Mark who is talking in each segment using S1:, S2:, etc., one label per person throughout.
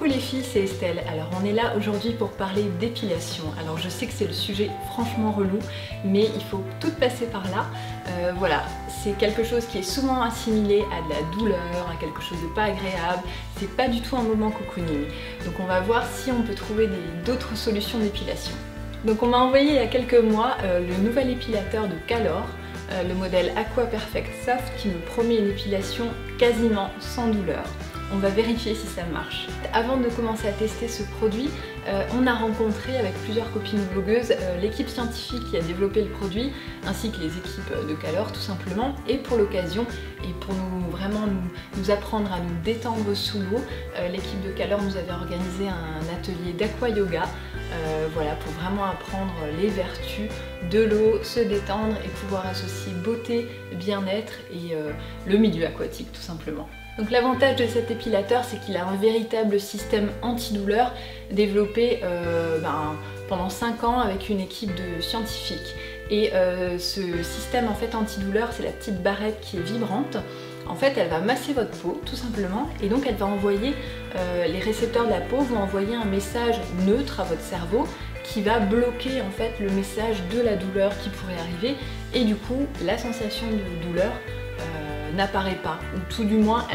S1: Coucou les filles, c'est Estelle. Alors on est là aujourd'hui pour parler d'épilation. Alors je sais que c'est le sujet franchement relou, mais il faut tout passer par là. Voilà, c'est quelque chose qui est souvent assimilé à de la douleur, à quelque chose de pas agréable. C'est pas du tout un moment cocooning. Donc on va voir si on peut trouver d'autres solutions d'épilation. Donc on m'a envoyé il y a quelques mois le nouvel épilateur de Calor, le modèle Aqua Perfect Soft qui me promet une épilation quasiment sans douleur. On va vérifier si ça marche. Avant de commencer à tester ce produit, on a rencontré avec plusieurs copines blogueuses l'équipe scientifique qui a développé le produit, ainsi que les équipes de Calor tout simplement. Et pour l'occasion, et pour nous apprendre à nous détendre sous l'eau, l'équipe de Calor nous avait organisé un atelier d'aqua yoga, voilà, pour vraiment apprendre les vertus de l'eau, se détendre et pouvoir associer beauté, bien-être et le milieu aquatique tout simplement. Donc l'avantage de cet épilateur, c'est qu'il a un véritable système antidouleur développé pendant 5 ans avec une équipe de scientifiques. Et ce système en fait antidouleur, c'est la petite barrette qui est vibrante. En fait, elle va masser votre peau tout simplement et donc elle va envoyer, les récepteurs de la peau vont envoyer un message neutre à votre cerveau qui va bloquer en fait le message de la douleur qui pourrait arriver et du coup la sensation de douleur n'apparaît pas, ou tout du moins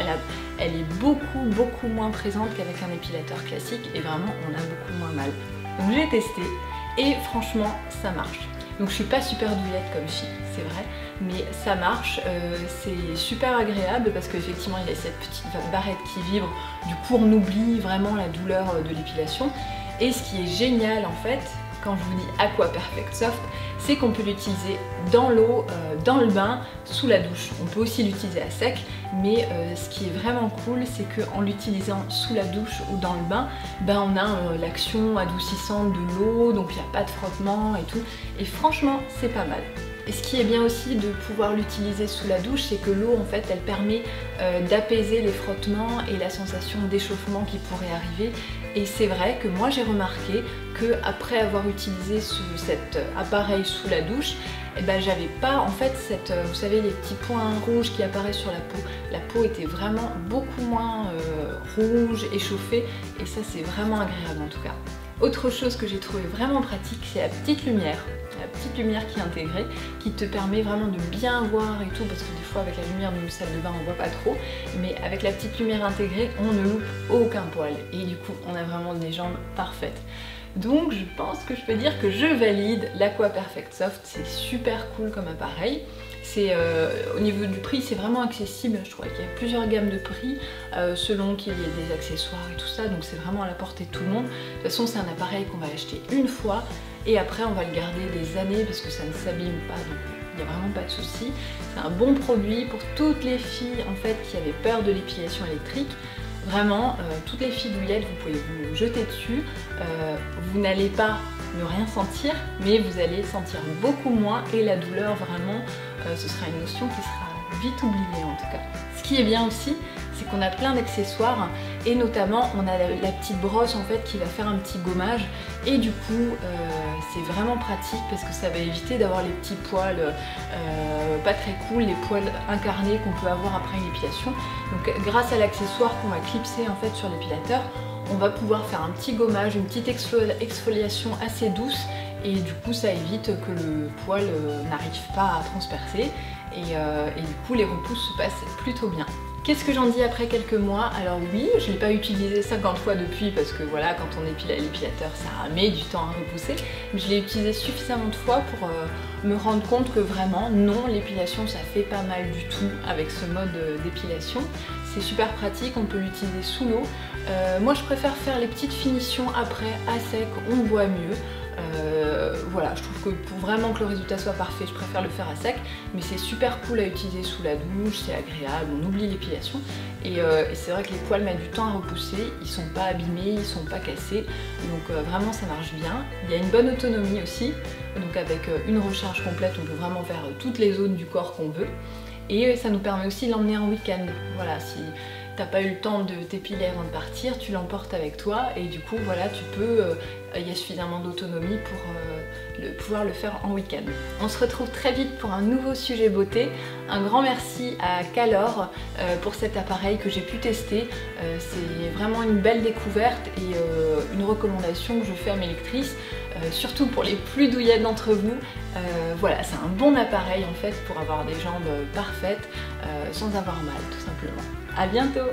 S1: elle est beaucoup moins présente qu'avec un épilateur classique et vraiment on a beaucoup moins mal. Donc j'ai testé et franchement ça marche. Donc je suis pas super douillette comme fille, c'est vrai, mais ça marche, c'est super agréable parce qu'effectivement il y a cette petite barrette qui vibre, du coup on oublie vraiment la douleur de l'épilation. Et ce qui est génial en fait, quand je vous dis Aqua Perfect Soft, c'est qu'on peut l'utiliser dans l'eau, dans le bain, sous la douche. On peut aussi l'utiliser à sec, mais ce qui est vraiment cool, c'est qu'en l'utilisant sous la douche ou dans le bain, on a l'action adoucissante de l'eau, donc il n'y a pas de frottement et tout. Et franchement, c'est pas mal. Et ce qui est bien aussi de pouvoir l'utiliser sous la douche, c'est que l'eau en fait elle permet d'apaiser les frottements et la sensation d'échauffement qui pourrait arriver. Et c'est vrai que moi j'ai remarqué que après avoir utilisé cet appareil sous la douche, j'avais pas en fait vous savez les petits points rouges qui apparaissent sur la peau. La peau était vraiment beaucoup moins rouge, échauffée et ça c'est vraiment agréable en tout cas. Autre chose que j'ai trouvé vraiment pratique, c'est la petite lumière. La petite lumière qui est intégrée, qui te permet vraiment de bien voir et tout, parce que des fois avec la lumière d'une salle de bain on voit pas trop, mais avec la petite lumière intégrée on ne loupe aucun poil et du coup on a vraiment des jambes parfaites. Donc je pense que je peux dire que je valide l'Aqua Perfect Soft, c'est super cool comme appareil. Au niveau du prix, c'est vraiment accessible, je trouve qu'il y a plusieurs gammes de prix selon qu'il y ait des accessoires et tout ça, donc c'est vraiment à la portée de tout le monde. De toute façon c'est un appareil qu'on va acheter une fois et après on va le garder des années parce que ça ne s'abîme pas, donc il n'y a vraiment pas de souci. C'est un bon produit pour toutes les filles en fait qui avaient peur de l'épilation électrique. Vraiment, toutes les filles douillettes, vous pouvez vous jeter dessus, vous n'allez pas ne rien sentir, mais vous allez sentir beaucoup moins et la douleur vraiment, ce sera une notion qui sera vite oubliée en tout cas. Ce qui est bien aussi, c'est qu'on a plein d'accessoires et notamment on a la petite brosse en fait qui va faire un petit gommage et du coup c'est vraiment pratique parce que ça va éviter d'avoir les petits poils pas très cool, les poils incarnés qu'on peut avoir après une épilation. Donc grâce à l'accessoire qu'on va clipser en fait sur l'épilateur, on va pouvoir faire un petit gommage, une petite exfoliation assez douce et du coup ça évite que le poil n'arrive pas à transpercer et du coup les repousses se passent plutôt bien. Qu'est-ce que j'en dis après quelques mois? Alors oui, je ne l'ai pas utilisé 50 fois depuis parce que voilà, quand on épile à l'épilateur, ça met du temps à repousser. Mais je l'ai utilisé suffisamment de fois pour me rendre compte que vraiment, non, l'épilation ça fait pas mal du tout avec ce mode d'épilation. C'est super pratique, on peut l'utiliser sous l'eau. Moi je préfère faire les petites finitions après, à sec, on voit mieux. Voilà, je trouve que pour vraiment que le résultat soit parfait, je préfère le faire à sec, mais c'est super cool à utiliser sous la douche, c'est agréable, on oublie l'épilation et c'est vrai que les poils mettent du temps à repousser, ils sont pas abîmés, ils sont pas cassés, donc vraiment ça marche bien. Il y a une bonne autonomie aussi, donc avec une recharge complète on peut vraiment faire toutes les zones du corps qu'on veut et ça nous permet aussi de l'emmener en week-end. Voilà, si t'as pas eu le temps de t'épiler avant de partir, tu l'emportes avec toi et du coup voilà, tu peux, il y a suffisamment d'autonomie pour pouvoir le faire en week-end. On se retrouve très vite pour un nouveau sujet beauté. Un grand merci à Calor pour cet appareil que j'ai pu tester. C'est vraiment une belle découverte et une recommandation que je fais à mes lectrices, surtout pour les plus douillettes d'entre vous. Voilà, c'est un bon appareil en fait pour avoir des jambes parfaites sans avoir mal tout simplement. À bientôt!